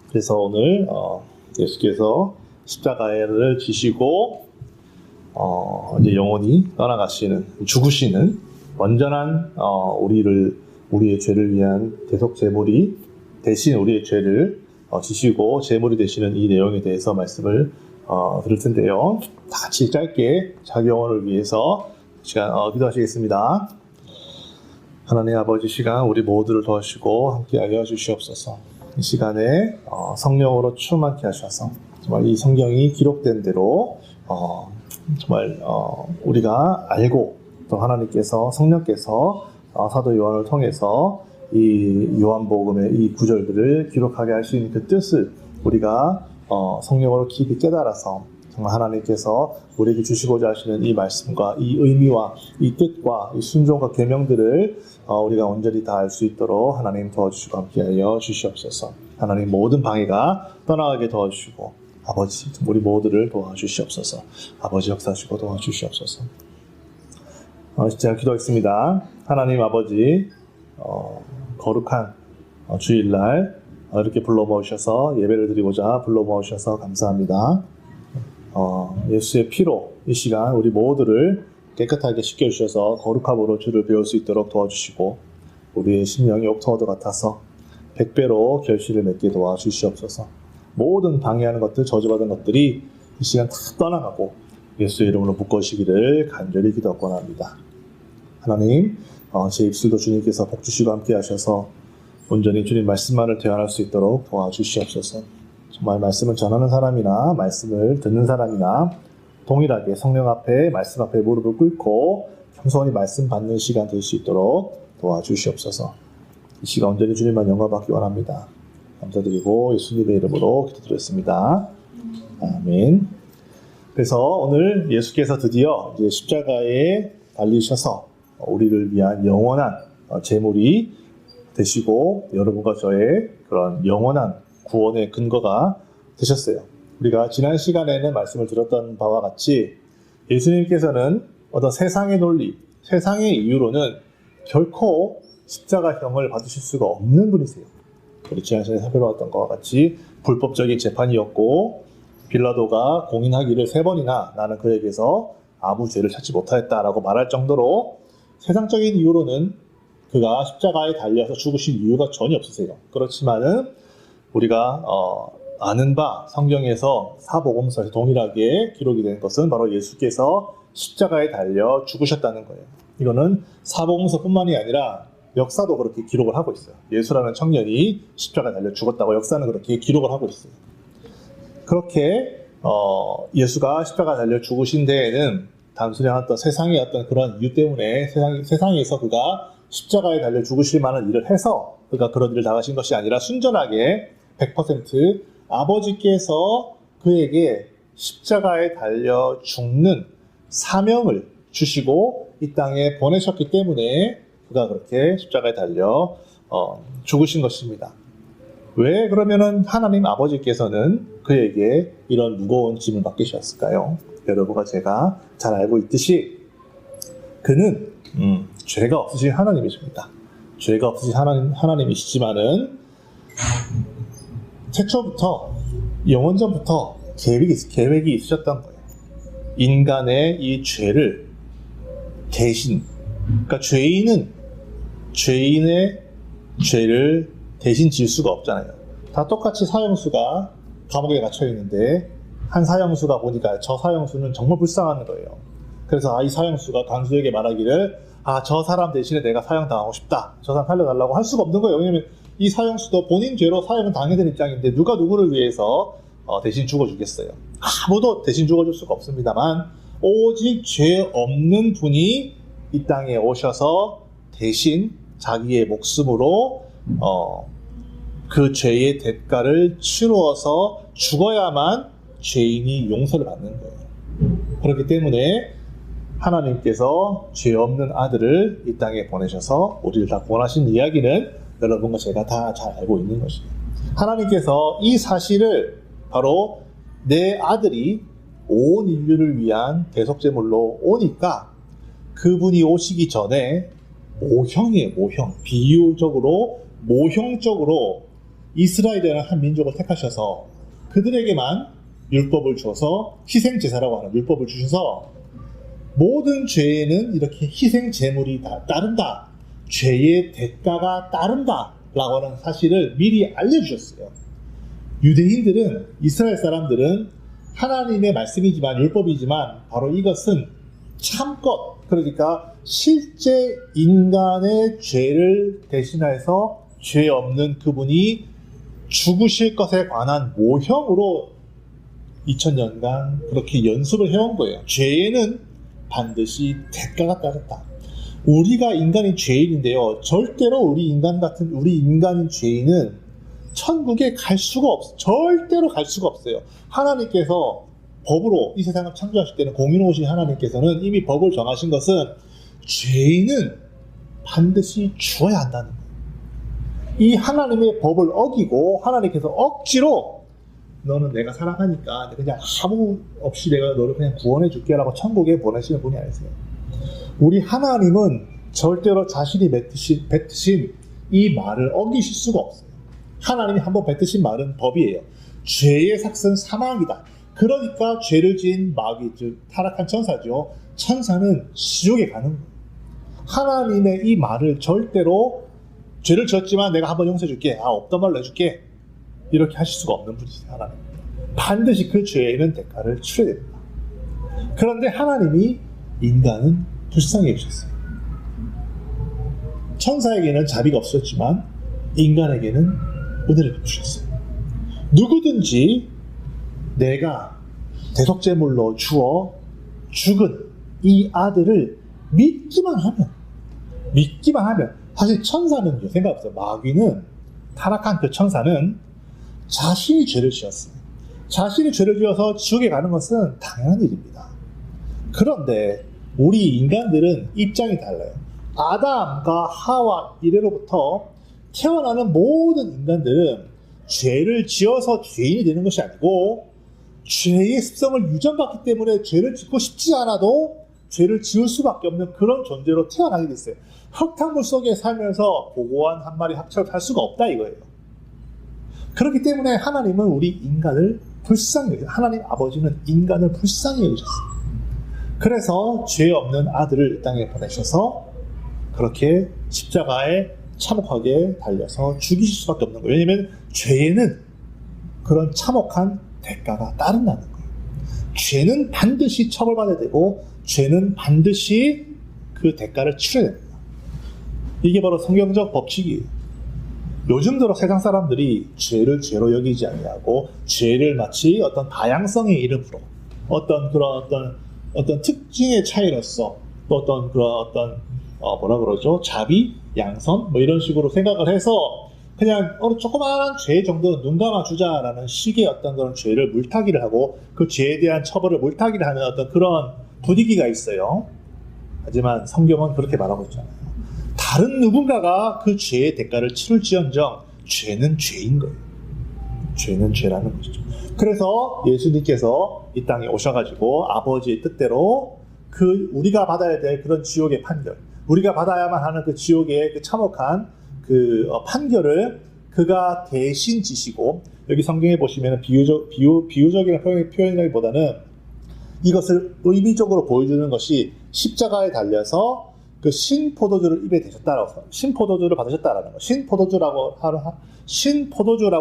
그래서 오늘 예수께서 십자가를 지시고 이제 영원히 떠나가시는, 죽으시는 완전한 우리의 죄를 위한 대속 제물이 대신 우리의 죄를 지시고 제물이 되시는 이 내용에 대해서 말씀을 들을 텐데요. 다 같이 짧게 자기 영혼을 위해서 시간 기도하시겠습니다. 하나님 아버지, 시간 우리 모두를 도와주시고 함께하여 주시옵소서. 이 시간에 성령으로 충만케 하셔서 정말 이 성경이 기록된 대로 정말 우리가 알고 또 하나님께서 성령께서 사도 요한을 통해서 이 요한복음의 이 구절들을 기록하게 하신 그 뜻을 우리가 성령으로 깊이 깨달아서 정말 하나님께서 우리에게 주시고자 하시는 이 말씀과 이 의미와 이 뜻과 이 순종과 계명들을 우리가 온전히 다 알 수 있도록 하나님 도와주시고 함께하여 주시옵소서. 하나님 모든 방해가 떠나가게 도와주시고 아버지 우리 모두를 도와주시옵소서. 아버지 역사하시고 도와주시옵소서. 진짜 기도하겠습니다. 하나님 아버지, 거룩한 주일날 이렇게 불러 모으셔서 예배를 드리고자 불러 모으셔서 감사합니다. 예수의 피로 이 시간 우리 모두를 깨끗하게 씻겨주셔서 거룩함으로 주를 배울 수 있도록 도와주시고 우리의 심령이 옥토와도 같아서 100배로 결실을 맺게 도와주시옵소서. 모든 방해하는 것들, 저주받은 것들이 이 시간 다 떠나가고 예수의 이름으로 묶어주시기를 간절히 기도하고 합니다. 하나님, 제 입술도 주님께서 복주시고 함께 하셔서 온전히 주님 말씀만을 대언할 수 있도록 도와주시옵소서. 정말 말씀을 전하는 사람이나 말씀을 듣는 사람이나 동일하게 성령 앞에 말씀 앞에 무릎을 꿇고 겸손히 말씀 받는 시간 될 수 있도록 도와주시옵소서. 이 시간 온전히 주님만 영광 받기 원합니다. 감사드리고 예수님의 이름으로 기도드렸습니다. 아멘. 그래서 오늘 예수께서 드디어 이제 십자가에 달리셔서 우리를 위한 영원한 제물이 되시고 여러분과 저의 그런 영원한 구원의 근거가 되셨어요. 우리가 지난 시간에는 말씀을 들었던 바와 같이 예수님께서는 어떤 세상의 논리, 세상의 이유로는 결코 십자가형을 받으실 수가 없는 분이세요. 우리 지난 시간에 살펴봤던 것과 같이 불법적인 재판이었고 빌라도가 공인하기를 3번이나 나는 그에게서 아무 죄를 찾지 못하였다라고 말할 정도로 세상적인 이유로는 그가 십자가에 달려서 죽으신 이유가 전혀 없으세요. 그렇지만은 우리가 아는 바 성경에서 사복음서에서 동일하게 기록이 된 것은 바로 예수께서 십자가에 달려 죽으셨다는 거예요. 이거는 사복음서뿐만이 아니라 역사도 그렇게 기록을 하고 있어요. 예수라는 청년이 십자가에 달려 죽었다고 역사는 그렇게 기록을 하고 있어요. 그렇게 예수가 십자가에 달려 죽으신 데에는 단순히 어떤 세상의 어떤 그런 이유 때문에 세상에서 그가 십자가에 달려 죽으실 만한 일을 해서 그가 그런 일을 당하신 것이 아니라 순전하게 100% 아버지께서 그에게 십자가에 달려 죽는 사명을 주시고 이 땅에 보내셨기 때문에 그가 그렇게 십자가에 달려 죽으신 것입니다. 왜 그러면은 하나님 아버지께서는 그에게 이런 무거운 짐을 맡기셨을까요? 여러분과 제가 잘 알고 있듯이 그는 죄가 없으신 하나님이십니다. 죄가 없으신 하나님이시지만은 최초부터 영원전부터 계획이 있으셨던 거예요. 인간의 이 죄를 대신, 그러니까 죄인의 죄를 대신 질 수가 없잖아요. 다 똑같이 사형수가 감옥에 갇혀 있는데 한 사형수가 보니까 저 사형수는 정말 불쌍한 거예요. 그래서 이 사형수가 간수에게 말하기를 저 사람 대신에 내가 사형당하고 싶다. 저 사람 살려달라고 할 수가 없는 거예요. 왜냐하면 이 사형수도 본인 죄로 사형을 당해야 되는 입장인데 누가 누구를 위해서 대신 죽어주겠어요. 아무도 대신 죽어줄 수가 없습니다만 오직 죄 없는 분이 이 땅에 오셔서 대신 자기의 목숨으로 그 죄의 대가를 치루어서 죽어야만 죄인이 용서를 받는 거예요. 그렇기 때문에 하나님께서 죄 없는 아들을 이 땅에 보내셔서 우리를 다 구원하신 이야기는 여러분과 제가 다 잘 알고 있는 것이에요. 하나님께서 이 사실을 바로 내 아들이 온 인류를 위한 대속제물로 오니까 그분이 오시기 전에 모형이에요. 모형. 비유적으로 모형적으로 이스라엘이라는 한 민족을 택하셔서 그들에게만 율법을 줘서 희생제사라고 하는 율법을 주셔서 모든 죄에는 이렇게 희생제물이 따른다, 죄의 대가가 따른다 라고 하는 사실을 미리 알려주셨어요. 유대인들은, 이스라엘 사람들은 하나님의 말씀이지만, 율법이지만 바로 이것은 참것, 그러니까 실제 인간의 죄를 대신해서 죄 없는 그분이 죽으실 것에 관한 모형으로 2000년간 그렇게 연습을 해온 거예요. 죄에는 반드시 대가가 따른다. 우리가 인간이 죄인인데요, 절대로 우리 인간인 죄인은 천국에 갈 수가 없어요. 절대로 갈 수가 없어요. 하나님께서 법으로 이 세상을 창조하실 때는, 공인오신 하나님께서는 이미 법을 정하신 것은 죄인은 반드시 죽어야 한다는 거예요. 이 하나님의 법을 어기고 하나님께서 억지로 너는 내가 사랑하니까 그냥 아무 없이 내가 너를 그냥 구원해 줄게 라고 천국에 보내시는 분이 아니세요. 우리 하나님은 절대로 자신이 뱉으신 이 말을 어기실 수가 없어요. 하나님이 한번 뱉으신 말은 법이에요. 죄의 삭은 사망이다. 그러니까 죄를 지은 마귀, 즉 타락한 천사죠. 천사는 지옥에 가는 거예요. 하나님의 이 말을 절대로 죄를 지었지만 내가 한번 용서해 줄게, 없던 말로 해줄게, 이렇게 하실 수가 없는 분이세요. 하나님 반드시 그 죄에는 대가를 치러야 됩니다. 그런데 하나님이 인간은 불쌍히 여기셨어요. 천사에게는 자비가 없었지만 인간에게는 은혜를 베푸셨어요. 누구든지 내가 대속제물로 주어 죽은 이 아들을 믿기만 하면, 사실 천사는요, 생각해보세요. 마귀는, 타락한 그 천사는 자신이 죄를 지었어요. 자신이 죄를 지어서 지옥에 가는 것은 당연한 일입니다. 그런데 우리 인간들은 입장이 달라요. 아담과 하와 이래로부터 태어나는 모든 인간들은 죄를 지어서 죄인이 되는 것이 아니고, 죄의 습성을 유전받기 때문에 죄를 짓고 싶지 않아도 죄를 지을 수밖에 없는 그런 존재로 태어나게 됐어요. 흙탕물 속에 살면서 고고한 한 마리 합체를 할 수가 없다 이거예요. 그렇기 때문에 하나님은 우리 인간을 불쌍히 여기셨어요. 하나님 아버지는 인간을 불쌍히 여기셨어요. 그래서 죄 없는 아들을 이 땅에 보내셔서 그렇게 십자가에 참혹하게 달려서 죽이실 수밖에 없는 거예요. 왜냐하면 죄에는 그런 참혹한 대가가 따른다는 거예요. 죄는 반드시 처벌받아야 되고, 죄는 반드시 그 대가를 치러야 됩니다. 이게 바로 성경적 법칙이에요. 요즘 들어 세상 사람들이 죄를 죄로 여기지 아니하고, 죄를 마치 어떤 다양성의 이름으로, 어떤 특징의 차이로서, 또 자비, 양선, 이런 식으로 생각을 해서 그냥 조그마한 죄 정도는 눈 감아주자라는 식의 어떤 그런 죄를 물타기를 하고, 그 죄에 대한 처벌을 물타기를 하는 어떤 그런 분위기가 있어요. 하지만 성경은 그렇게 말하고 있잖아요. 다른 누군가가 그 죄의 대가를 치를지언정 죄는 죄인 거예요. 죄는 죄라는 것이죠. 그래서 예수님께서 이 땅에 오셔가지고 아버지의 뜻대로 우리가 받아야 될 그런 지옥의 판결, 우리가 받아야만 하는 그 지옥의 그 참혹한 판결을 그가 대신 지시고, 여기 성경에 보시면 비유적인 표현이라기보다는 이것을 의미적으로 보여주는 것이 십자가에 달려서 그 신포도주를 입에 대셨다라고, 신포도주를 받으셨다라는 거. 신포도주라고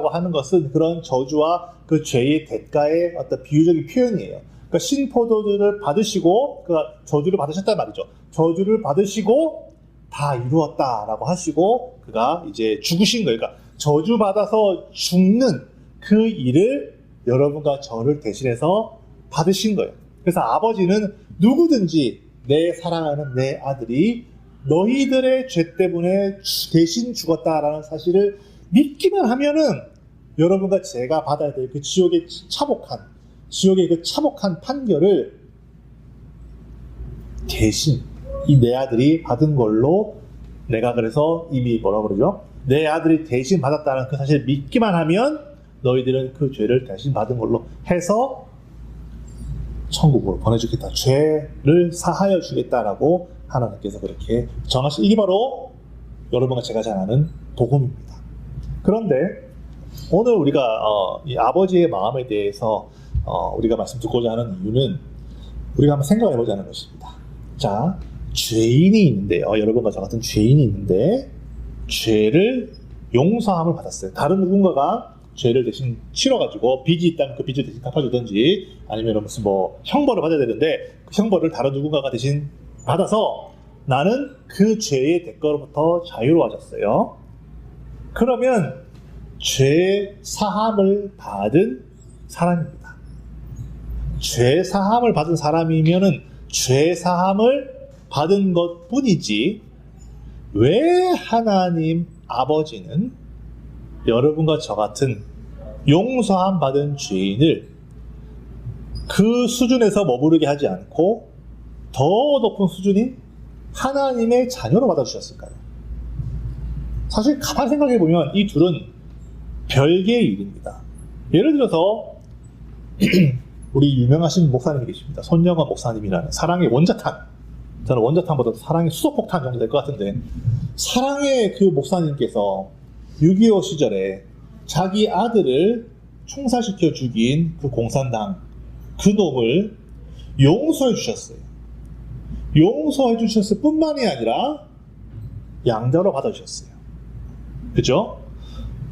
하는 것은 그런 저주와 그 죄의 대가의 어떤 비유적인 표현이에요. 그러니까 신포도주를 받으시고, 그러니까 저주를 받으셨단 말이죠. 저주를 받으시고 다 이루었다라고 하시고 그가 이제 죽으신 거예요. 그러니까 저주받아서 죽는 그 일을 여러분과 저를 대신해서 받으신 거예요. 그래서 아버지는 누구든지 내 사랑하는 내 아들이 너희들의 죄 때문에 대신 죽었다라는 사실을 믿기만 하면은 여러분과 제가 받아야 될 그 지옥의 그 참혹한 판결을 대신 이 내 아들이 받은 걸로, 내가 그래서 이미 내 아들이 대신 받았다는 그 사실을 믿기만 하면 너희들은 그 죄를 대신 받은 걸로 해서 천국으로 보내주겠다, 죄를 사하여 주겠다라고 하나님께서 그렇게 정하신, 이게 바로 여러분과 제가 잘 아는 복음입니다. 그런데 오늘 우리가 이 아버지의 마음에 대해서 우리가 말씀 듣고자 하는 이유는 우리가 한번 생각해 보자는 것입니다. 자, 죄인이 있는데요. 여러분과 저 같은 죄인이 있는데 죄를 용서함을 받았어요. 다른 누군가가 죄를 대신 치러가지고 빚이 있다면 그 빚을 대신 갚아주든지 아니면 무슨 뭐 형벌을 받아야 되는데 그 형벌을 다른 누군가가 대신 받아서 나는 그 죄의 대가로부터 자유로워졌어요. 그러면 죄 사함을 받은 사람입니다. 죄 사함을 받은 사람이면은 죄 사함을 받은 것 뿐이지 왜 하나님 아버지는 여러분과 저 같은 용서함 받은 죄인을 그 수준에서 머무르게 하지 않고 더 높은 수준인 하나님의 자녀로 받아주셨을까요? 사실 가만히 생각해보면 이 둘은 별개의 일입니다. 예를 들어서 우리 유명하신 목사님이 계십니다. 손영원 목사님이라는 사랑의 원자탄, 저는 원자탄보다 사랑의 수소폭탄 정도 될 것 같은데, 사랑의 그 목사님께서 6.25 시절에 자기 아들을 총살시켜 죽인 그 공산당 그 놈을 용서해 주셨어요. 용서해 주셨을 뿐만이 아니라 양자로 받아주셨어요. 그죠?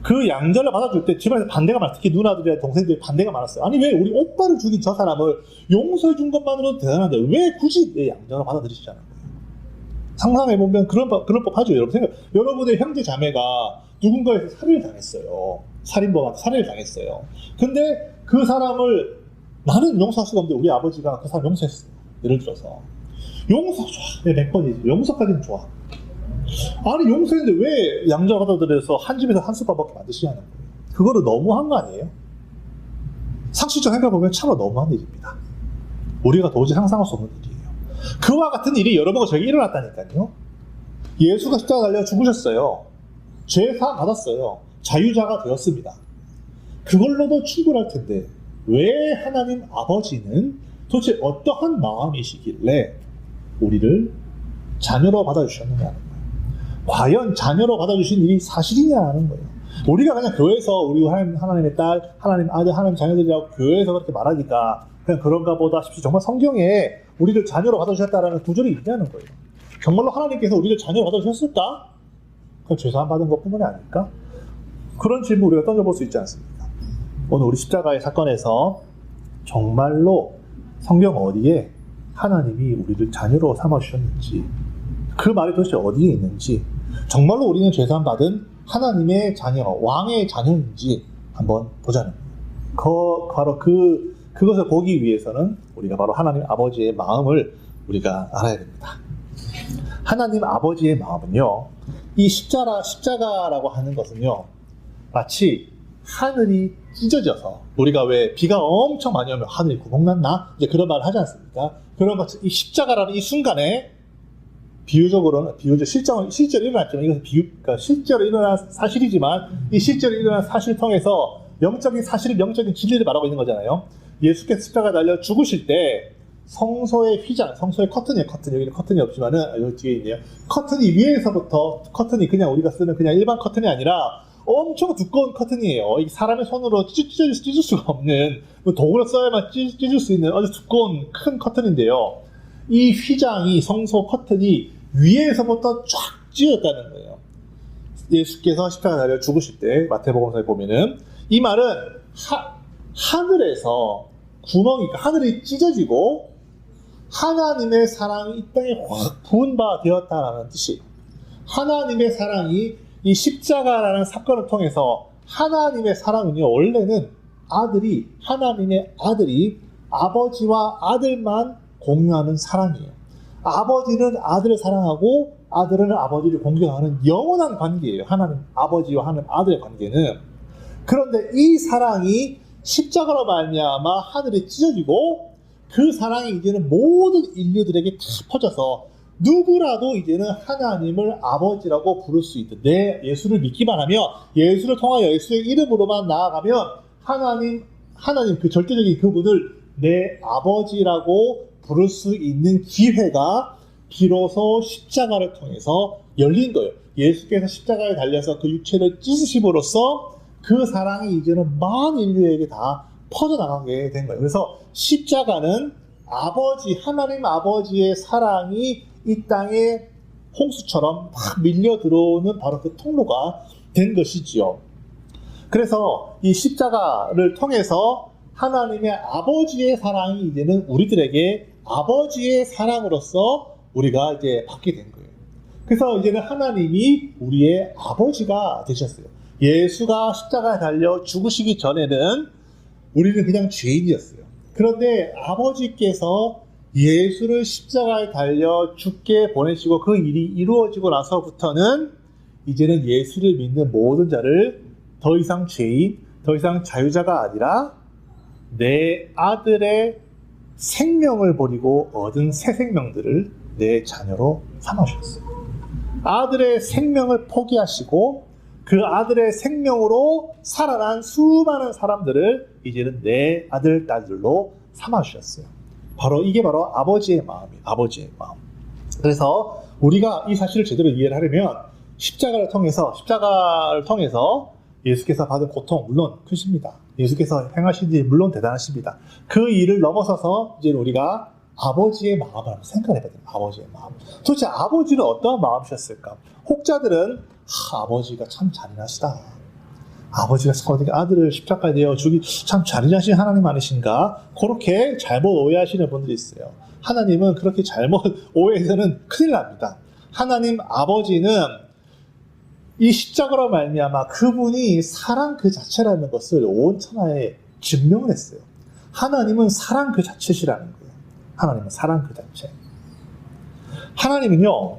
그 양자를 받아줄 때 집안에서 반대가 많았어요. 특히 누나들이나 동생들이 반대가 많았어요. 아니 왜 우리 오빠를 죽인 저 사람을 용서해 준 것만으로도 대단한데 왜 굳이 내 양자로 받아들이시지 않은 거예요? 상상해보면 그런 법 하죠. 여러분 여러분의 형제 자매가 누군가에서 살해를 당했어요. 살인범한테 살해를 당했어요. 근데 그 사람을 나는 용서할 수가 없는데 우리 아버지가 그 사람 용서했어요. 예를 들어서 용서 좋아. 100번이지. 용서까지는 좋아. 아니 용서했는데 왜 양자 받아들여서 한 집에서 한 숟가락밖에 만드시냐는 거예요. 그거를 너무한 거 아니에요? 상식적으로 생각해보면 참으로 너무한 일입니다. 우리가 도저히 상상할 수 없는 일이에요. 그와 같은 일이 여러분과 저에게 일어났다니까요. 예수가 십자가 달려 죽으셨어요. 죄 사함 받았어요. 자유자가 되었습니다. 그걸로도 충분할 텐데 왜 하나님 아버지는 도대체 어떠한 마음이시길래 우리를 자녀로 받아주셨느냐는 거예요. 과연 자녀로 받아주신 일이 사실이냐는 거예요. 우리가 그냥 교회에서 우리 하나님의 딸, 하나님 아들, 하나님 자녀들이라고 교회에서 그렇게 말하니까 그냥 그런가 보다 싶지, 정말 성경에 우리를 자녀로 받아주셨다라는 구절이 있냐는 거예요. 정말로 하나님께서 우리를 자녀로 받아주셨을까? 그건 죄사함 받은 것뿐만이 아닐까? 그런 질문 우리가 던져볼 수 있지 않습니까? 오늘 우리 십자가의 사건에서 정말로 성경 어디에 하나님이 우리를 자녀로 삼아주셨는지, 그 말이 도대체 어디에 있는지, 정말로 우리는 죄사함 받은 하나님의 자녀, 왕의 자녀인지 한번 보자는 거예요. 바로 그것을 보기 위해서는 우리가 바로 하나님 아버지의 마음을 우리가 알아야 됩니다. 하나님 아버지의 마음은요, 이 십자가라고 하는 것은요, 마치 하늘이 찢어져서, 우리가 왜 비가 엄청 많이 오면 하늘이 구멍났나? 이제 그런 말을 하지 않습니까? 그런 것, 이 십자가라는 이 순간에 비유적으로는 실제로 일어났지만, 이것은 그러니까 실제로 일어난 사실이지만, 이 실제로 일어난 사실을 통해서 영적인 사실, 영적인 진리를 말하고 있는 거잖아요. 예수께서 십자가 달려 죽으실 때 성소의 휘장, 성소의 커튼이에요. 여기는 커튼이 없지만은 여기 뒤에 있네요. 커튼이 위에서부터, 커튼이 그냥 우리가 쓰는 그냥 일반 커튼이 아니라 엄청 두꺼운 커튼이에요. 이 사람의 손으로 찢을 수가 없는, 도구를 써야만 찢을 수 있는 아주 두꺼운 큰 커튼인데요. 이 휘장이, 성소 커튼이 위에서부터 쫙 찢어졌다는 거예요. 예수께서 십자가 달려 죽으실 때 마태복음서에 보면은 이 말은 하늘에서 구멍이, 하늘이 찢어지고 하나님의 사랑이 이 땅에 확 부은 바 되었다라는 뜻이에요. 하나님의 사랑이 이 십자가라는 사건을 통해서, 하나님의 사랑은요, 원래는 하나님의 아들이 아버지와 아들만 공유하는 사랑이에요. 아버지는 아들을 사랑하고 아들은 아버지를 공경하는 영원한 관계예요. 하나님 아버지와 하나님 아들의 관계는. 그런데 이 사랑이 십자가로 말미암아 하늘이 찢어지고, 그 사랑이 이제는 모든 인류들에게 다 퍼져서 누구라도 이제는 하나님을 아버지라고 부를 수 있는, 내 예수를 믿기만 하면, 예수를 통하여 예수의 이름으로만 나아가면 하나님 그 절대적인 그분을 내 아버지라고 부를 수 있는 기회가 비로소 십자가를 통해서 열린 거예요. 예수께서 십자가에 달려서 그 육체를 찢으심으로써 그 사랑이 이제는 많은 인류에게 다 퍼져나가게 된 거예요. 그래서 십자가는 하나님 아버지의 사랑이 이 땅에 홍수처럼 막 밀려 들어오는 바로 그 통로가 된 것이지요. 그래서 이 십자가를 통해서 하나님의 아버지의 사랑이 이제는 우리들에게 아버지의 사랑으로서 우리가 이제 받게 된 거예요. 그래서 이제는 하나님이 우리의 아버지가 되셨어요. 예수가 십자가에 달려 죽으시기 전에는 우리는 그냥 죄인이었어요. 그런데 아버지께서 예수를 십자가에 달려 죽게 보내시고 그 일이 이루어지고 나서부터는 이제는 예수를 믿는 모든 자를 더 이상 죄인, 더 이상 자유자가 아니라 내 아들의 생명을 버리고 얻은 새 생명들을 내 자녀로 삼으셨어요. 아들의 생명을 포기하시고 그 아들의 생명으로 살아난 수많은 사람들을 이제는 내 아들, 딸들로 삼아주셨어요. 이게 바로 아버지의 마음이에요. 아버지의 마음. 그래서 우리가 이 사실을 제대로 이해를 하려면 십자가를 통해서 예수께서 받은 고통 물론 크십니다. 예수께서 행하신 일 물론 대단하십니다. 그 일을 넘어서서 이제 우리가 아버지의 마음을 한번 생각해봐야 돼요. 아버지의 마음. 도대체 아버지는 어떠한 마음이셨을까? 혹자들은 아버지가 참 잔인하시다. 아버지가 아들을 십자가에 내어 죽이 참 잔인하신 하나님 아니신가? 그렇게 잘못 오해하시는 분들이 있어요. 하나님은 그렇게 잘못 오해해서는 큰일 납니다. 하나님 아버지는 이 십자가로 말미암아 그분이 사랑 그 자체라는 것을 온 천하에 증명을 했어요. 하나님은 사랑 그 자체시라는 거예요. 하나님은 사랑 그 자체. 하나님은요,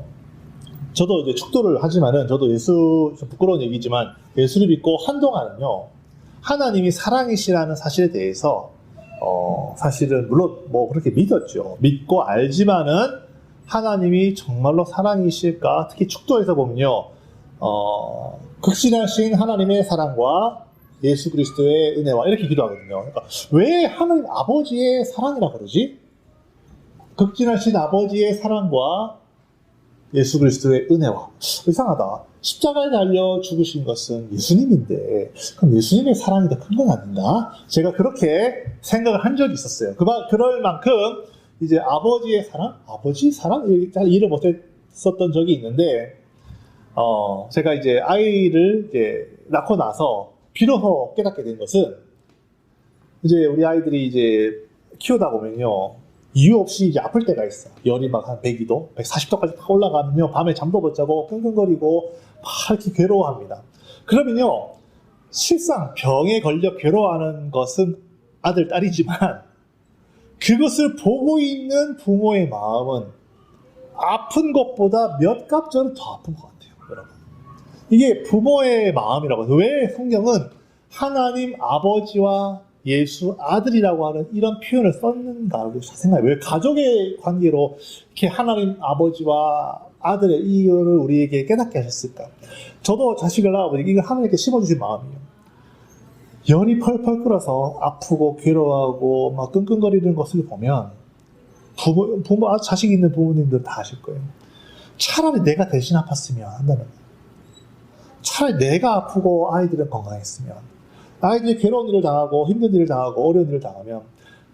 저도 이제 축도를 하지만은, 저도 좀 부끄러운 얘기지만, 예수를 믿고 한동안은요, 하나님이 사랑이시라는 사실에 대해서, 사실은, 물론 뭐 그렇게 믿었죠. 믿고 알지만은, 하나님이 정말로 사랑이실까? 특히 축도에서 보면요, 극진하신 하나님의 사랑과 예수 그리스도의 은혜와 이렇게 기도하거든요. 그러니까 왜 하나님 아버지의 사랑이라 그러지? 극진하신 아버지의 사랑과 예수 그리스도의 은혜와. 이상하다. 십자가에 달려 죽으신 것은 예수님인데 그럼 예수님의 사랑이 더 큰 건 아닌가? 제가 그렇게 생각을 한 적이 있었어요. 그럴 만큼 이제 아버지의 사랑? 아버지 사랑? 잘 이해를 못했었던 적이 있는데 제가 이제 아이를 이제 낳고 나서 비로소 깨닫게 된 것은 이제 우리 아이들이 이제 키우다 보면요. 이유 없이 이제 아플 때가 있어. 열이 막 한 102도, 140도까지 다 올라가면요. 밤에 잠도 못 자고 끙끙거리고 막 이렇게 괴로워합니다. 그러면요. 실상 병에 걸려 괴로워하는 것은 아들, 딸이지만 그것을 보고 있는 부모의 마음은 아픈 것보다 몇 값절은 더 아픈 것 같아요. 여러분. 이게 부모의 마음이라고 해서 왜 성경은 하나님 아버지와 예수 아들이라고 하는 이런 표현을 썼는가 생각해요. 왜 가족의 관계로 이렇게 하나님 아버지와 아들의 이유를 우리에게 깨닫게 하셨을까? 저도 자식을 낳아보니 이거 하나님께 심어주신 마음이에요. 열이 펄펄 끓어서 아프고 괴로워하고 막 끙끙거리는 것을 보면 자식 있는 부모님들 다 아실 거예요. 차라리 내가 대신 아팠으면 한다는 거예요. 차라리 내가 아프고 아이들은 건강했으면, 아이들이 괴로운 일을 당하고 힘든 일을 당하고 어려운 일을 당하면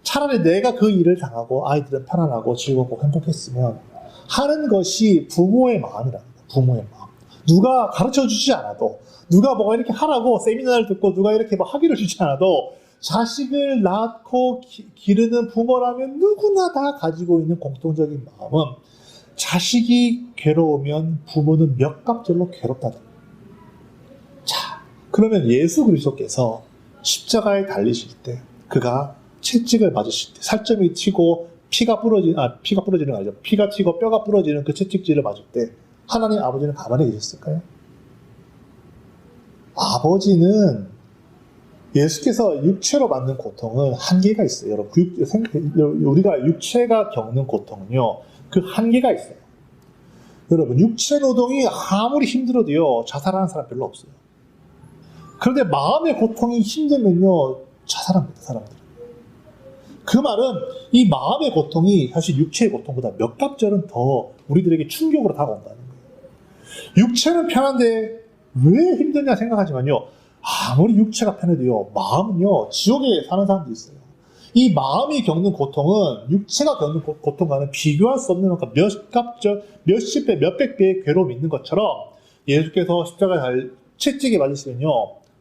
차라리 내가 그 일을 당하고 아이들은 편안하고 즐겁고 행복했으면 하는 것이 부모의 마음이랍니다. 부모의 마음. 누가 가르쳐주지 않아도, 누가 뭐가 이렇게 하라고 세미나를 듣고 누가 이렇게 뭐 학위를 주지 않아도 자식을 낳고 기르는 부모라면 누구나 다 가지고 있는 공통적인 마음은 자식이 괴로우면 부모는 몇 값절로 괴롭다는 거예요. 자, 그러면 예수 그리스도께서 십자가에 달리실 때, 그가 채찍을 맞으실 때, 살점이 튀고 피가 부러지는 거 아니죠. 피가 튀고 뼈가 부러지는 그 채찍질을 맞을 때 하나님 아버지는 가만히 계셨을까요? 아버지는 예수께서 육체로 받는 고통은 한계가 있어요. 여러분, 우리가 육체가 겪는 고통은요, 그 한계가 있어요. 여러분, 육체 노동이 아무리 힘들어도요, 자살하는 사람 별로 없어요. 그런데 마음의 고통이 힘들면요, 자살합니다, 사람들. 그 말은 이 마음의 고통이 사실 육체의 고통보다 몇 값절은 더 우리들에게 충격으로 다가온다는 거예요. 육체는 편한데 왜 힘드냐 생각하지만요, 아무리 육체가 편해도요, 마음은요, 지옥에 사는 사람도 있어요. 이 마음이 겪는 고통은 육체가 겪는 고통과는 비교할 수 없는 만큼 몇십 배, 몇백 배의 괴로움이 있는 것처럼 예수께서 십자가에 채찍에 맞으시면요,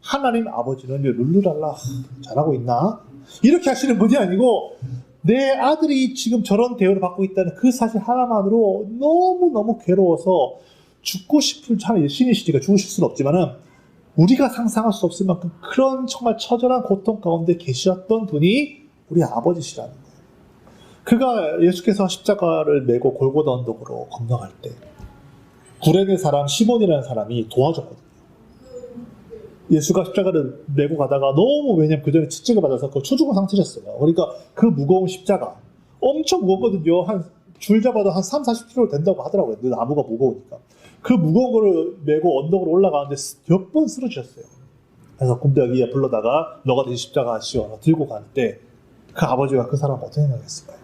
하나님 아버지는 룰루랄라 잘하고 있나? 이렇게 하시는 분이 아니고 내 아들이 지금 저런 대우를 받고 있다는 그 사실 하나만으로 너무너무 괴로워서 죽고 싶을 참 신이시니까 죽으실 수는 없지만은 우리가 상상할 수 없을 만큼 그런 정말 처절한 고통 가운데 계셨던 분이 우리 아버지시라는 거예요. 그가 예수께서 십자가를 메고 골고다 언덕으로 건너갈 때 구레네 사람 시몬이라는 사람이 도와줬거든요. 예수가 십자가를 메고 가다가 너무 왜냐면 그 전에 채찍을 맞아서 그 초죽은 상태셨어요. 그러니까 그 무거운 십자가 엄청 무겁거든요. 한 줄 잡아도 한 30-40kg 된다고 하더라고요. 나무가 무거우니까. 그 무거운 거를 메고 언덕으로 올라가는데 몇 번 쓰러지셨어요. 그래서 군대기에 불러다가 너가 대신 십자가 하시오 들고 갈 때 그 아버지가 그 사람 어떻게 생각했을까요?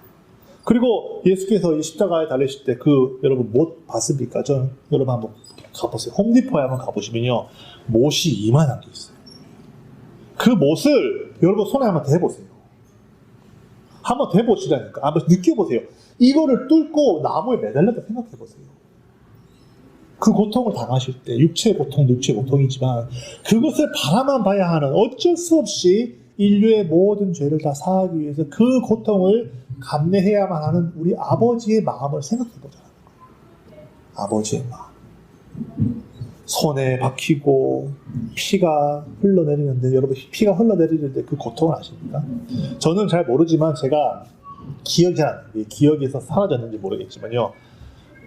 그리고 예수께서 이 십자가에 달리실 때 그 여러분 못 봤습니까? 여러분 한번 가보세요. 홈디포에 한번 가보시면요, 못이 이만한 게 있어요. 그 못을 여러분 손에 한번 대보세요. 한번 대보시라니까. 한번 느껴보세요. 이거를 뚫고 나무에 매달렸다 생각해보세요. 그 고통을 당하실 때 육체의 고통도 육체의 고통이지만 그것을 바라만 봐야 하는 어쩔 수 없이 인류의 모든 죄를 다 사하기 위해서 그 고통을 감내해야만 하는 우리 아버지의 마음을 생각해보자는 거예요. 아버지의 마음. 손에 박히고 피가 흘러내리는데 여러분 피가 흘러내리는데 그 고통을 아십니까? 저는 잘 모르지만 제가 기억에서 사라졌는지 모르겠지만요,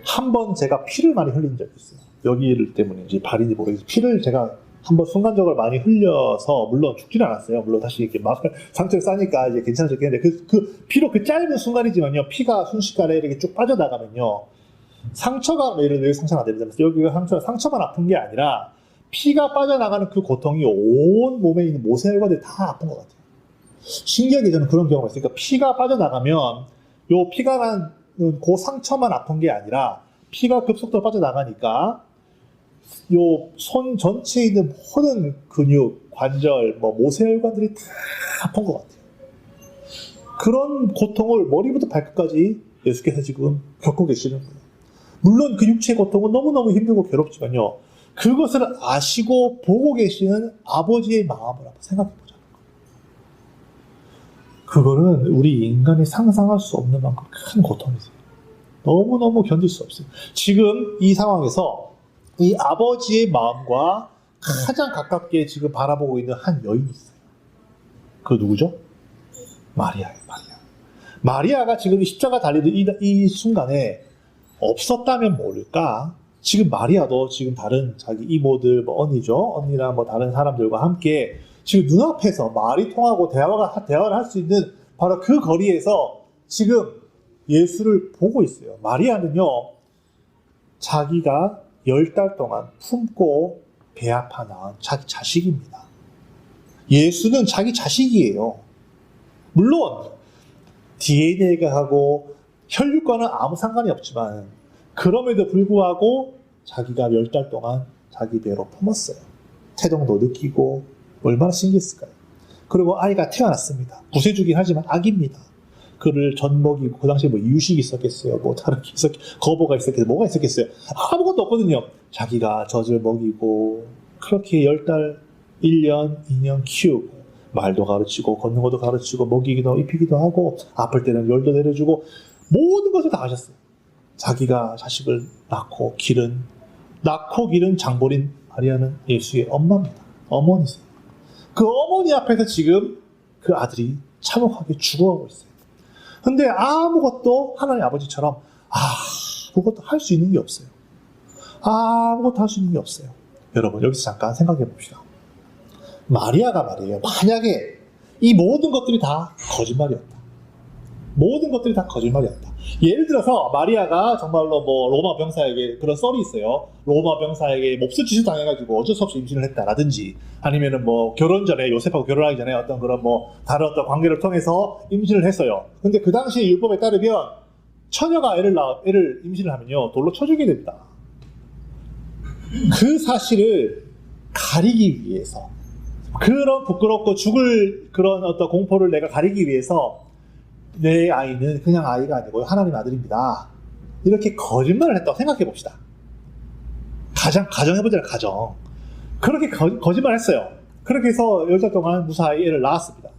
한 번 제가 피를 많이 흘린 적이 있어요. 여기 때문인지 발인지 모르겠어요. 피를 제가 한번 순간적으로 많이 흘려서 물론 죽지는 않았어요. 물론 다시 이렇게 막 상처를 싸니까 이제 괜찮아졌긴 했는데 그 피로 그 짧은 순간이지만요, 피가 순식간에 이렇게 쭉 빠져나가면요, 상처가 여기 상처가 안 되잖아요. 여기가 상처만 아픈 게 아니라 피가 빠져나가는 그 고통이 온 몸에 있는 모세혈관들이 다 아픈 것 같아요. 신기하게 저는 그런 경우가 있으니까 피가 빠져나가면 요 피가 난 그 상처만 아픈 게 아니라 피가 급속도로 빠져나가니까 요 손 전체에 있는 모든 근육, 관절, 모세혈관들이 다 아픈 것 같아요. 그런 고통을 머리부터 발끝까지 예수께서 지금 겪고 계시는 거예요. 물론 그 육체의 고통은 너무너무 힘들고 괴롭지만요, 그것을 아시고 보고 계시는 아버지의 마음을 한번 생각해 보자는 거예요. 그거는 우리 인간이 상상할 수 없는 만큼 큰 고통이세요. 너무너무 견딜 수 없어요. 지금 이 상황에서 이 아버지의 마음과 가장 가깝게 지금 바라보고 있는 한 여인이 있어요. 그 누구죠? 마리아예요. 마리아가 지금 십자가 달리는 이 순간에 없었다면 모를까? 지금 마리아도 지금 다른 자기 이모들, 언니랑 다른 사람들과 함께 지금 눈앞에서 말이 통하고 대화를 할 수 있는 바로 그 거리에서 지금 예수를 보고 있어요. 마리아는요, 자기가 10달 동안 품고 배 아파 낳은 자기 자식입니다. 예수는 자기 자식이에요. 물론 DNA가 하고 혈육과는 아무 상관이 없지만 그럼에도 불구하고 자기가 10달 동안 자기 배로 품었어요. 태동도 느끼고 얼마나 신기했을까요? 그리고 아이가 태어났습니다. 구세주긴 하지만 아기입니다. 그를 젖 먹이고, 그 당시에 이유식이 있었겠어요. 다른 게 거보가 있었겠어요. 뭐가 있었겠어요. 아무것도 없거든요. 자기가 젖을 먹이고 그렇게 10달, 1년, 2년 키우고 말도 가르치고 걷는 것도 가르치고 먹이기도 입히기도 하고 아플 때는 열도 내려주고 모든 것을 다 하셨어요. 자기가 자식을 낳고 기른 장보린 마리아는 예수의 엄마입니다. 어머니세요. 그 어머니 앞에서 지금 그 아들이 참혹하게 죽어가고 있어요. 근데 아무것도 하나님 아버지처럼 아무것도 할 수 있는 게 없어요. 아무것도 할 수 있는 게 없어요. 여러분 여기서 잠깐 생각해 봅시다. 마리아가 말이에요, 만약에 이 모든 것들이 다 거짓말이었다. 모든 것들이 다 거짓말이었다. 예를 들어서 마리아가 정말로 로마 병사에게 그런 썰이 있어요. 로마 병사에게 몹쓸 짓을 당해가지고 어쩔 수 없이 임신을 했다라든지, 아니면은 결혼 전에 요셉하고 결혼하기 전에 어떤 그런 다른 어떤 관계를 통해서 임신을 했어요. 근데 그 당시에 율법에 따르면 처녀가 애를 임신을 하면요, 돌로 쳐 죽게 된다. 그 사실을 가리기 위해서 그런 부끄럽고 죽을 그런 어떤 공포를 내가 가리기 위해서 내 아이는 그냥 아이가 아니고 하나님 아들입니다. 이렇게 거짓말을 했다고 생각해 봅시다. 가정해보자, 가정. 그렇게 거짓말을 했어요. 그렇게 해서 10달 동안 무사히 애를 낳았습니다.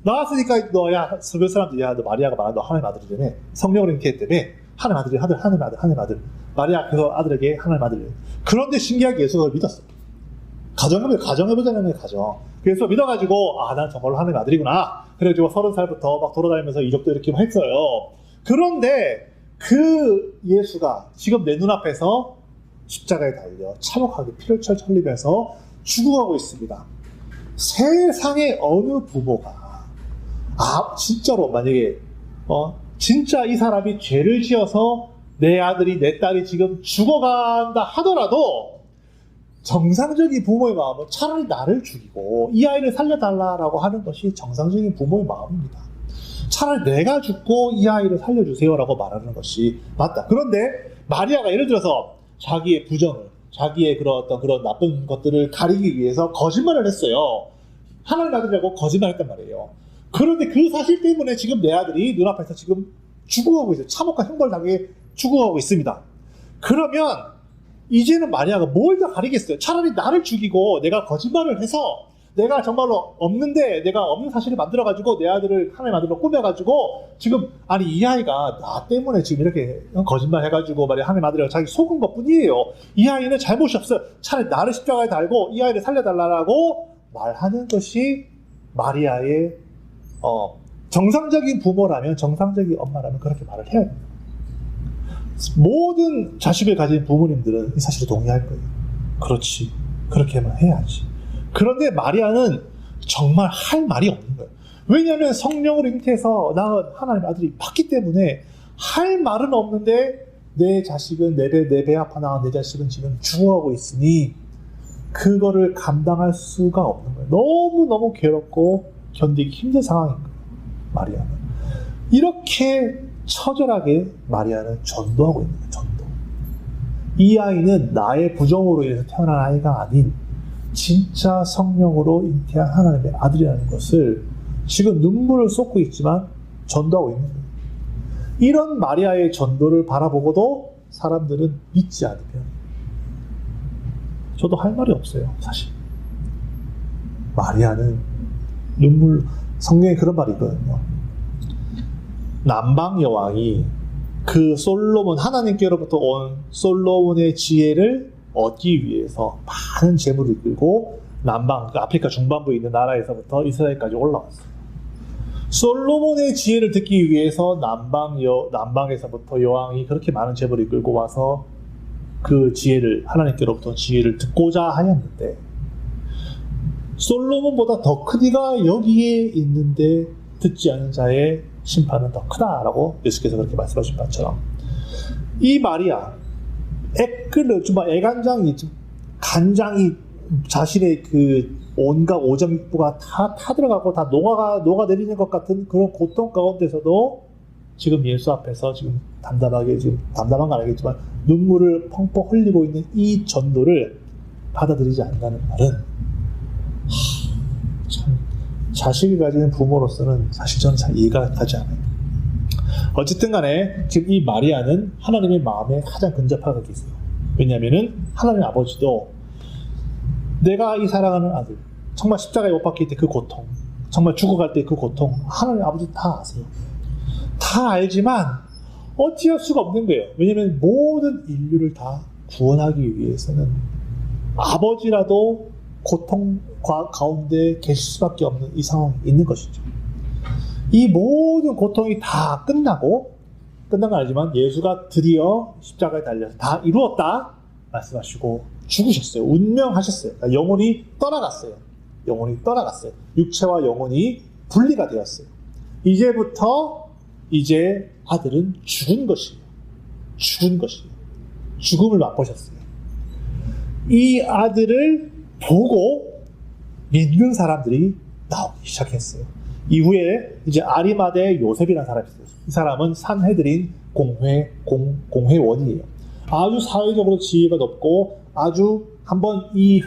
낳았으니까 너야 서교 사람들이 야 너 마리아가 말한 너 하나님 아들이라며 성령으로 잉태했다며 하나님 아들이 하나님 아들 마리아 그 아들에게 하나님 아들. 그런데 신기하게 예수가 그걸 믿었어. 가정해보자는 거예요, 가정. 그래서 믿어가지고 난 정말로 하나님 아들이구나. 그래가지고 30살부터 막 돌아다니면서 이적도 이렇게 했어요. 그런데 그 예수가 지금 내 눈앞에서 십자가에 달려 참혹하게 피를 철철 흘리면서 죽어가고 있습니다. 세상에 어느 부모가 진짜로 만약에 진짜 이 사람이 죄를 지어서 내 아들이 내 딸이 지금 죽어간다 하더라도 정상적인 부모의 마음은 차라리 나를 죽이고 이 아이를 살려달라고 하는 것이 정상적인 부모의 마음입니다. 차라리 내가 죽고 이 아이를 살려주세요라고 말하는 것이 맞다. 그런데 마리아가 예를 들어서 자기의 부정을, 자기의 그런 나쁜 것들을 가리기 위해서 거짓말을 했어요. 하나님 아들이라고 거짓말했단 말이에요. 그런데 그 사실 때문에 지금 내 아들이 눈앞에서 지금 죽어가고 있어요. 참혹한 형벌 당해 죽어가고 있습니다. 그러면 이제는 마리아가 뭘 더 가리겠어요? 차라리 나를 죽이고 내가 거짓말을 해서 내가 정말로 없는데 내가 없는 사실을 만들어가지고 내 아들을 하나님 아들로 꾸며가지고 지금 이 아이가 나 때문에 지금 이렇게 거짓말 해가지고 말이야 하나님 아들이라고 자기 속은 것 뿐이에요. 이 아이는 잘못이 없어요. 차라리 나를 십자가에 달고 이 아이를 살려달라고 말하는 것이 마리아의 정상적인 부모라면, 정상적인 엄마라면 그렇게 말을 해야 됩니다. 모든 자식을 가진 부모님들은 이 사실에 동의할 거예요. 그렇지, 그렇게만 해야지. 그런데 마리아는 정말 할 말이 없는 거예요. 왜냐하면 성령으로 잉태해서 낳은 하나님 아들이 맞기 때문에 할 말은 없는데 내 자식은 내 배 아파 낳은 내 자식은 지금 죽어가고 있으니 그거를 감당할 수가 없는 거예요. 너무너무 괴롭고 견디기 힘든 상황인 거예요. 마리아는 이렇게 처절하게 마리아는 전도하고 있는 거예요. 전도. 이 아이는 나의 부정으로 인해서 태어난 아이가 아닌 진짜 성령으로 잉태한 하나님의 아들이라는 것을 지금 눈물을 쏟고 있지만 전도하고 있는 거예요. 이런 마리아의 전도를 바라보고도 사람들은 믿지 않으면 저도 할 말이 없어요. 사실 마리아는 성경에 그런 말이 있거든요. 남방 여왕이 그 솔로몬, 하나님께로부터 온 솔로몬의 지혜를 얻기 위해서 많은 재물을 끌고 남방, 아프리카 중반부에 있는 나라에서부터 이스라엘까지 올라왔어요. 솔로몬의 지혜를 듣기 위해서 남방에서부터 여왕이 그렇게 많은 재물을 끌고 와서 그 지혜를, 하나님께로부터 지혜를 듣고자 하였는데 솔로몬보다 더 큰 이가 여기에 있는데 듣지 않은 자의 심판은 더 크다라고 예수께서 그렇게 말씀하신 것처럼 이 마리아 정말 간장이 자신의 그 온갖 오정육부가 다 타들어가고 다 녹아내리는 것 같은 그런 고통 가운데서도 지금 예수 앞에서 지금 담담한 건 아니겠지만 눈물을 펑펑 흘리고 있는 이 전도를 받아들이지 않는다는 말은 참 자식을 가지는 부모로서는 사실 저는 잘 이해가 가지 않아요. 어쨌든 간에 지금 이 마리아는 하나님의 마음에 가장 근접하게 계세요. 왜냐하면은 하나님 아버지도 내가 이 사랑하는 아들 정말 십자가에 못 박힐 때 그 고통, 정말 죽어갈 때 그 고통 하나님 아버지 다 아세요. 다 알지만 어찌할 수가 없는 거예요. 왜냐하면 모든 인류를 다 구원하기 위해서는 아버지라도 고통 가운데 계실 수밖에 없는 이 상황이 있는 것이죠. 이 모든 고통이 다 끝난 건 아니지만 예수가 드디어 십자가에 달려서 다 이루었다 말씀하시고 죽으셨어요. 운명하셨어요. 그러니까 영혼이 떠나갔어요. 육체와 영혼이 분리가 되었어요. 이제 아들은 죽은 것이에요. 죽음을 맛보셨어요. 이 아들을 보고 믿는 사람들이 나오기 시작했어요. 이후에 이제 아리마대 요셉이라는 사람이 있어요. 이 사람은 산헤드린 공회원이에요. 아주 사회적으로 지위가 높고 아주 한번 이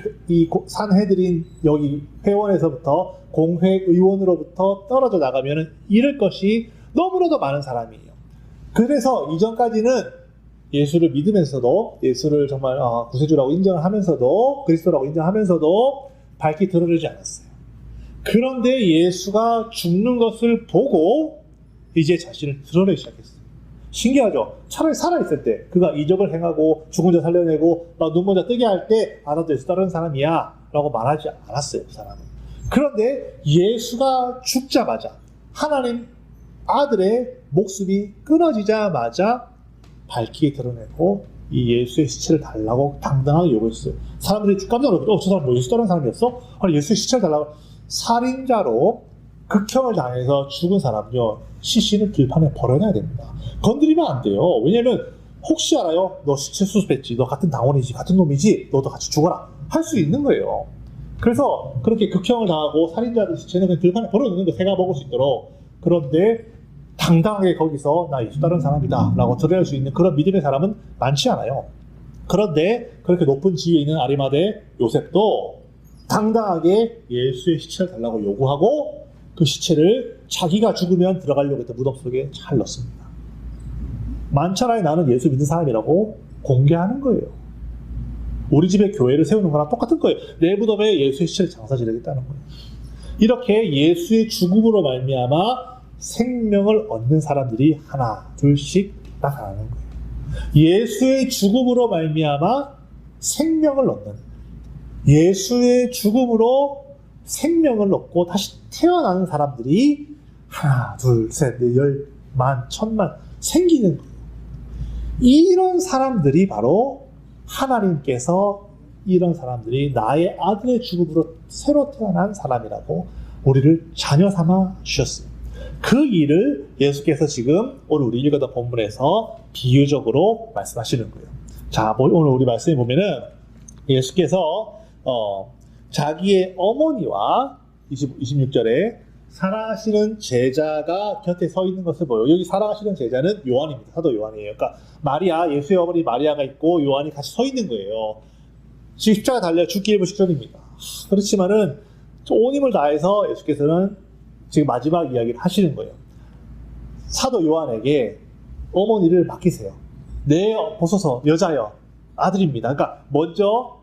산해드린 여기 회원에서부터 공회의원으로부터 떨어져 나가면은 잃을 것이 너무나도 많은 사람이에요. 그래서 이전까지는 예수를 믿으면서도 예수를 정말 구세주라고 인정을 하면서도 그리스도라고 인정하면서도 밝히 드러내지 않았어요. 그런데 예수가 죽는 것을 보고 이제 자신을 드러내기 시작했어요. 신기하죠? 차라리 살아있을 때 그가 이적을 행하고 죽은 자 살려내고 눈 먼저 뜨게 할 때 나도 예수 따르는 사람이야 라고 말하지 않았어요. 그 사람은. 그런데 예수가 죽자마자 하나님 아들의 목숨이 끊어지자마자 밝히게 드러내고 이 예수의 시체를 달라고 당당하게 요구했어요. 사람들이 깜짝 놀랐죠. 저 사람 뭐 예수 따르는 사람이었어? 아니 예수의 시체를 달라고. 살인자로 극형을 당해서 죽은 사람요 시신을 들판에 버려놔야 됩니다. 건드리면 안 돼요. 왜냐면 혹시 알아요? 너 시체 수습했지, 너 같은 당원이지, 같은 놈이지, 너도 같이 죽어라 할 수 있는 거예요. 그래서 그렇게 극형을 당하고 살인자들 시체는 그냥 들판에 버려놓는 거 새가 먹을 수 있도록. 그런데 당당하게 거기서 나 예수 따르는 사람이다 라고 드러낼 수 있는 그런 믿음의 사람은 많지 않아요. 그런데 그렇게 높은 지위에 있는 아리마대 요셉도 당당하게 예수의 시체를 달라고 요구하고 그 시체를 자기가 죽으면 들어가려고 했던 무덤 속에 잘 넣습니다. 만천하에 나는 예수 믿는 사람이라고 공개하는 거예요. 우리 집에 교회를 세우는 거랑 똑같은 거예요. 내 무덤에 예수의 시체를 장사 지르겠다는 거예요. 이렇게 예수의 죽음으로 말미암아 생명을 얻는 사람들이 하나 둘씩 나타나는 거예요. 예수의 죽음으로 말미암아 생명을 얻는, 예수의 죽음으로 생명을 얻고 다시 태어나는 사람들이 하나 둘 셋 넷 열 만 천만 생기는 거예요. 이런 사람들이 바로 하나님께서 이런 사람들이 나의 아들의 죽음으로 새로 태어난 사람이라고 우리를 자녀 삼아 주셨어요. 그 일을 예수께서 지금 오늘 우리 읽었던 본문에서 비유적으로 말씀하시는 거예요. 자, 오늘 우리 말씀에 보면은 예수께서 자기의 어머니와 26절에 사랑하시는 제자가 곁에 서 있는 것을 보여요. 여기 사랑하시는 제자는 요한입니다. 사도 요한이에요. 그러니까 마리아, 예수의 어머니 마리아가 있고 요한이 같이 서 있는 거예요. 지금 십자가 달려 죽기 일부 직전입니다. 그렇지만은 온 힘을 다해서 예수께서는 지금 마지막 이야기를 하시는 거예요. 사도 요한에게 어머니를 맡기세요. 네, 보소서 여자여 아들입니다. 그러니까 먼저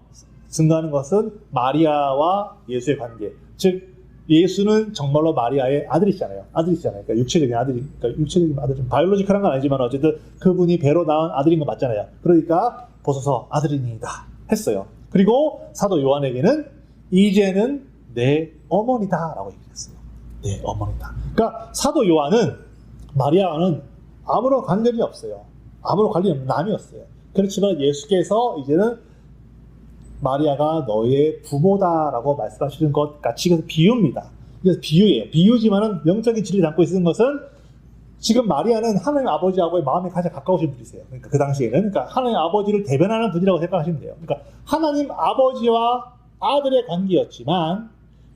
증거하는 것은 마리아와 예수의 관계. 즉 예수는 정말로 마리아의 아들이잖아요. 그러니까 육체적인 아들이, 그러니까 육체적인 아들은 바이올로지컬한 건 아니지만 어쨌든 그분이 배로 낳은 아들인 거 맞잖아요. 그러니까 보소서 아들이니이다 했어요. 그리고 사도 요한에게는 이제는 내 어머니다라고 얘기했어요. 내 어머니다. 그러니까 사도 요한은 마리아와는 아무런 관련이 없어요. 아무런 관련이 없는 남이었어요. 그렇지만 예수께서 이제는 마리아가 너의 부모다라고 말씀하시는 것 같이 이것은 비유입니다. 이것은 비유예요. 비유지만은 영적인 진리를 담고 있는 것은 지금 마리아는 하나님 아버지하고의 마음이 가장 가까우신 분이세요. 그러니까 그 당시에는 그러니까 하나님 아버지를 대변하는 분이라고 생각하시면 돼요. 그러니까 하나님 아버지와 아들의 관계였지만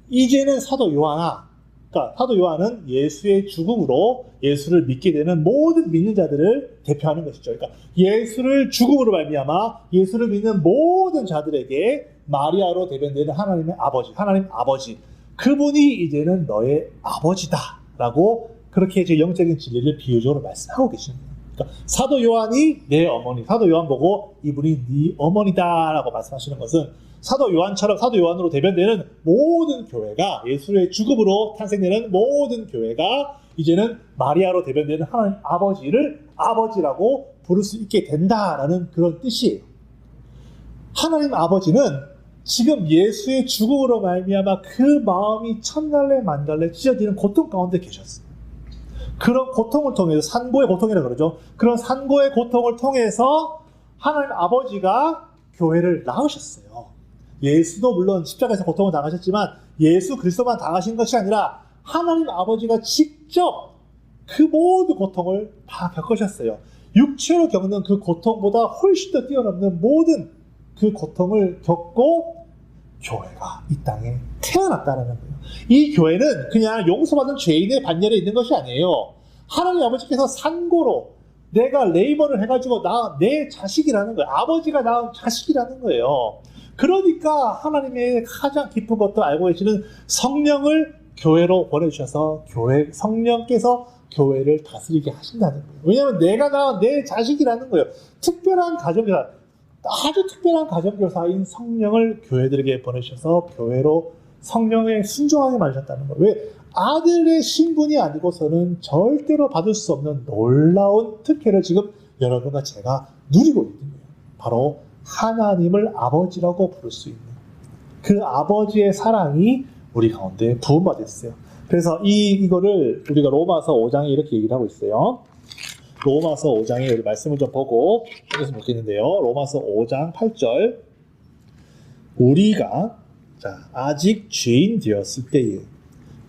이제는 사도 요한아, 그러니까 사도 요한은 예수의 죽음으로 예수를 믿게 되는 모든 믿는 자들을 대표하는 것이죠. 그러니까 예수를 죽음으로 말미암아 예수를 믿는 모든 자들에게 마리아로 대변되는 하나님의 아버지, 하나님 아버지, 그분이 이제는 너의 아버지다라고 그렇게 이제 영적인 진리를 비유적으로 말씀하고 계십니다. 그러니까 사도 요한이 내 어머니, 사도 요한 보고 이분이 네 어머니다라고 말씀하시는 것은 사도 요한처럼 사도 요한으로 대변되는 모든 교회가 예수의 죽음으로 탄생되는 모든 교회가 이제는 마리아로 대변되는 하나님 아버지를 아버지라고 부를 수 있게 된다라는 그런 뜻이에요. 하나님 아버지는 지금 예수의 죽음으로 말미암아 그 마음이 천갈래 만갈래 찢어지는 고통 가운데 계셨어요. 그런 고통을 통해서 산고의 고통이라고 그러죠. 그런 산고의 고통을 통해서 하나님 아버지가 교회를 낳으셨어요. 예수도 물론 십자가에서 고통을 당하셨지만 예수 그리스도만 당하신 것이 아니라 하나님 아버지가 직접 그 모든 고통을 다 겪으셨어요. 육체로 겪는 그 고통보다 훨씬 더 뛰어넘는 모든 그 고통을 겪고 교회가 이 땅에 태어났다는 거예요. 이 교회는 그냥 용서받은 죄인의 반열에 있는 것이 아니에요. 하나님 아버지께서 산고로 내가 레이버를 해가지고 내 자식이라는 거예요. 아버지가 낳은 자식이라는 거예요. 그러니까 하나님의 가장 기쁜 것도 알고 계시는 성령을 교회로 보내주셔서 성령께서 교회를 다스리게 하신다는 거예요. 왜냐하면 내가 낳은 내 자식이라는 거예요. 특별한 가정교사, 아주 특별한 가정교사인 성령을 교회들에게 보내주셔서 교회로 성령에 순종하게 만드셨다는 거예요. 왜? 아들의 신분이 아니고서는 절대로 받을 수 없는 놀라운 특혜를 지금 여러분과 제가 누리고 있는 거예요. 바로 하나님을 아버지라고 부를 수 있는 그 아버지의 사랑이 우리 가운데 부음받았어요. 그래서 이거를 우리가 로마서 5장에 이렇게 얘기를 하고 있어요. 로마서 5장에 우리 말씀을 좀 보고 읽었으면 좋겠는데요. 로마서 5장 8절 우리가 아직 죄인 되었을 때에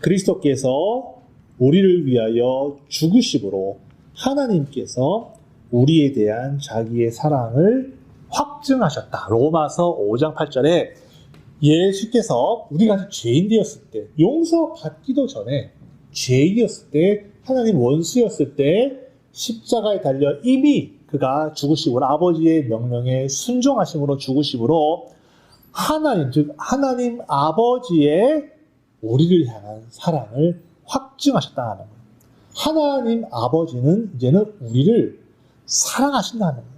그리스도께서 우리를 위하여 죽으심으로 하나님께서 우리에 대한 자기의 사랑을 확증하셨다. 로마서 5장 8절에 예수께서 우리가 아직 죄인 되었을 때, 용서받기도 전에 죄인이었을 때, 하나님 원수였을 때 십자가에 달려 이미 그가 죽으심으로 아버지의 명령에 순종하심으로 죽으심으로 하나님, 즉 하나님 아버지의 우리를 향한 사랑을 확증하셨다는 거예요. 하나님 아버지는 이제는 우리를 사랑하신다는 거예요.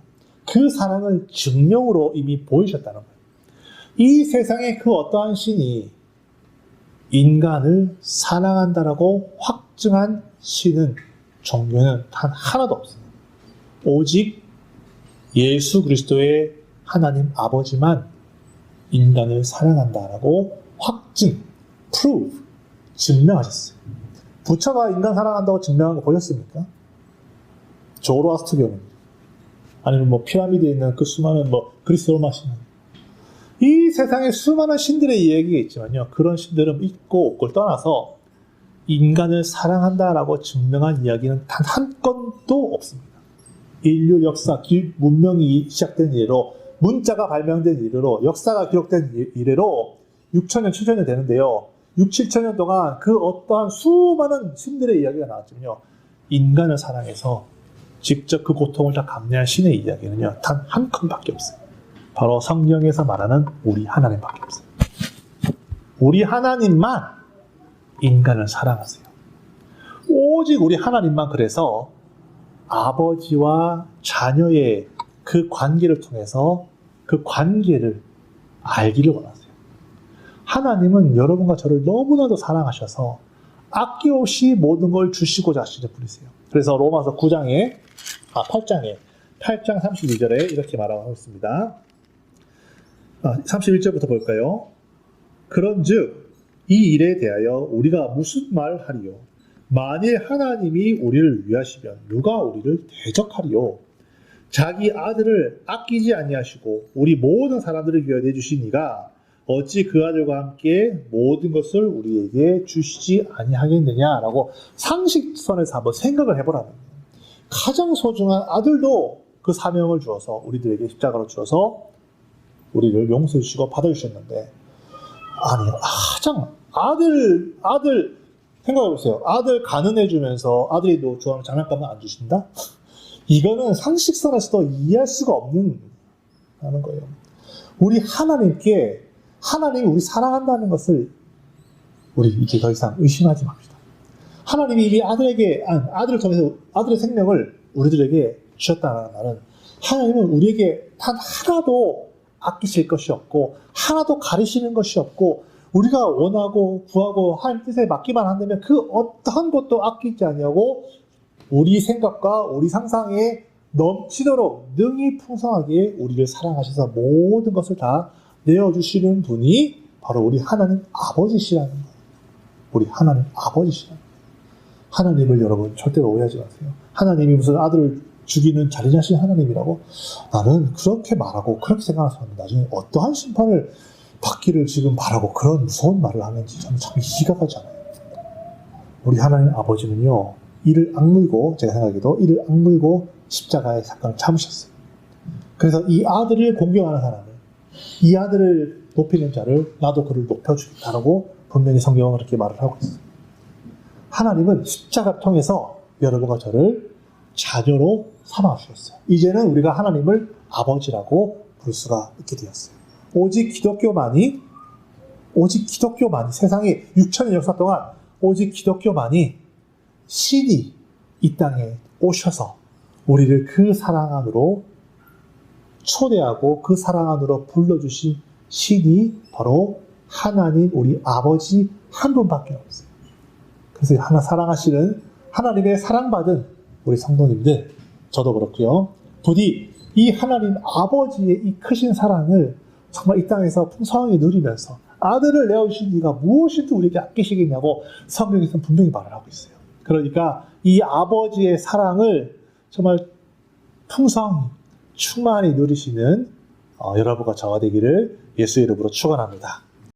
그 사랑을 증명으로 이미 보이셨다는 거예요. 이 세상에 그 어떠한 신이 인간을 사랑한다라고 확증한 신은 종교는 단 하나도 없습니다. 오직 예수 그리스도의 하나님 아버지만 인간을 사랑한다라고 확증, prove, 증명하셨어요. 부처가 인간 사랑한다고 증명한 거 보셨습니까? 조로아스트교는 아니면 피라미드에 있는 그 수많은 그리스 로마 신은 이 세상에 수많은 신들의 이야기가 있지만요. 그런 신들은 있고 없고를 떠나서 인간을 사랑한다라고 증명한 이야기는 단 한 건도 없습니다. 인류 역사, 문명이 시작된 이래로 문자가 발명된 이래로 역사가 기록된 이래로 6천년, 7천년 되는데요. 6, 7천년 동안 그 어떠한 수많은 신들의 이야기가 나왔지만요. 인간을 사랑해서 직접 그 고통을 다 감내한 신의 이야기는요. 단 한 건밖에 없어요. 바로 성경에서 말하는 우리 하나님밖에 없어요. 우리 하나님만 인간을 사랑하세요. 오직 우리 하나님만 그래서 아버지와 자녀의 그 관계를 통해서 그 관계를 알기를 원하세요. 하나님은 여러분과 저를 너무나도 사랑하셔서 아낌없이 모든 걸 주시고자 하시는 분이세요. 그래서 로마서 8장 32절에 이렇게 말하고 있습니다. 31절부터 볼까요? 그런즉 이 일에 대하여 우리가 무슨 말을 하리요? 만일 하나님이 우리를 위하시면 누가 우리를 대적하리요? 자기 아들을 아끼지 아니하시고 우리 모든 사람들을 위하여 내주신 이가 어찌 그 아들과 함께 모든 것을 우리에게 주시지 아니하겠느냐라고 상식선에서 한번 생각을 해보라는 거예요. 가장 소중한 아들도 그 사명을 주어서 우리들에게 십자가로 주어서 우리를 용서해 주시고 받아주셨는데 아니 가장 아들 생각해보세요. 아들 가난해 주면서 아들이 너 좋아하는 장난감을 안 주신다? 이거는 상식선에서도 이해할 수가 없는 하는 거예요. 우리 하나님께 하나님이 우리 사랑한다는 것을 우리 이제 더 이상 의심하지 맙시다. 하나님이 이미 아들을 통해서 아들의 생명을 우리들에게 주셨다는 말은 하나님은 우리에게 단 하나도 아끼실 것이 없고 하나도 가리시는 것이 없고 우리가 원하고 구하고 하나님 뜻에 맡기만 한다면 그 어떠한 것도 아끼지 아니하고 우리 생각과 우리 상상에 넘치도록 능히 풍성하게 우리를 사랑하셔서 모든 것을 다 내어주시는 분이 바로 우리 하나님 아버지시라는 거예요. 우리 하나님 아버지시라는 거예요. 하나님을 여러분 절대로 오해하지 마세요. 하나님이 무슨 아들을 죽이는 잔인하신 하나님이라고 나는 그렇게 말하고 그렇게 생각하는 사람은 나중에 어떠한 심판을 받기를 지금 바라고 그런 무서운 말을 하는지 저는 참 이해가 가지 않아요. 우리 하나님 아버지는요 이를 악물고 제가 생각해도 이를 악물고 십자가의 사건을 참으셨어요. 그래서 이 아들을 공경하는 사람을 이 아들을 높이는 자를 나도 그를 높여주겠다라고 분명히 성경은 그렇게 말을 하고 있어요. 하나님은 십자가를 통해서 여러분과 저를 자녀로 삼아주셨어요. 이제는 우리가 하나님을 아버지라고 부를 수가 있게 되었어요. 오직 기독교만이 세상의 6천년 역사 동안 오직 기독교만이 신이 이 땅에 오셔서 우리를 그 사랑 안으로 초대하고 그 사랑 안으로 불러주신 신이 바로 하나님 우리 아버지 한 분밖에 없어요. 그래서 하나 사랑하시는 하나님의 사랑받은 우리 성도님들, 저도 그렇고요. 부디 이 하나님 아버지의 이 크신 사랑을 정말 이 땅에서 풍성하게 누리면서 아들을 내어주신 이가 무엇이든 우리에게 아끼시겠냐고 성경에서는 분명히 말을 하고 있어요. 그러니까 이 아버지의 사랑을 정말 풍성히 충만히 누리시는 여러분과 저와 되기를 예수의 이름으로 축원합니다.